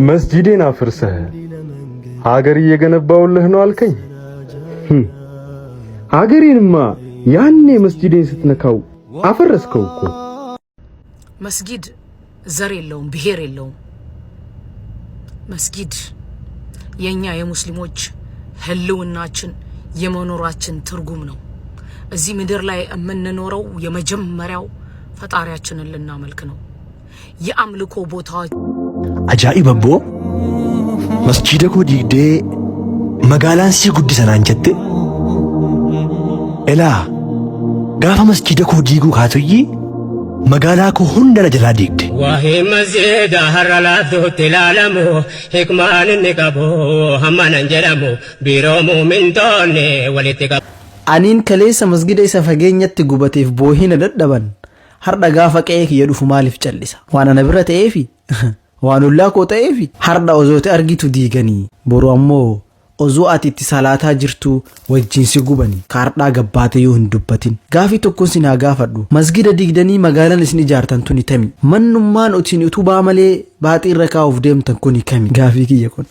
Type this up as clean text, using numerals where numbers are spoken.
መስጂዴን አፍርሰህ ሀገር እየገነባውልህ ነው አልከኝ። ሀገሬንማ ያኔ መስጂዴን ስትነካው አፈረስከው እኮ። መስጊድ ዘር የለውም ብሔር የለውም። መስጊድ የኛ የሙስሊሞች ህልውናችን የመኖራችን ትርጉም ነው። እዚህ ምድር ላይ የምንኖረው የመጀመሪያው ፈጣሪያችንን ልናመልክ ነው። የአምልኮ ቦታዎች አጃኢብ አቦ መስጂድ ኮ ዲግዴ መጋላን ሲ ጉዲሰን አንጀት ኤላ ጋፋ መስጂድ ኮ ዲጉ ካቶይ መጋላ ኮ ሁንደረ ጀላ ዲግዴ ዋሂ መስጂድ ሀራላቱ ተላላሙ ህክማን ንቀቦ ሀማን እንጀራሙ ቢሮ ሙሚንቶኔ ወሊተጋ አኒን ከሌሰ መስጊድ isa fagenyatti gubateef boohina dadhaban harda gaafa qe'ee kiyya dhufu maaliif callisa waan ana bira ta'eefi waan ullaa koo ta'eefi harda ozooti argitu diiganii boru ammoo ozoo ati itti salaataa jirtu wajjin si gubani kaardhaa gabbaate yoo hin dubbatin gaafii tokkoon sinaa gaafadhu masgida diigdanii magaalaan isin ijaartan tuni tami mannummaan otiin utubaa malee baaxii irra kaa'uuf deemtan kuni kami gaafii kiyya kun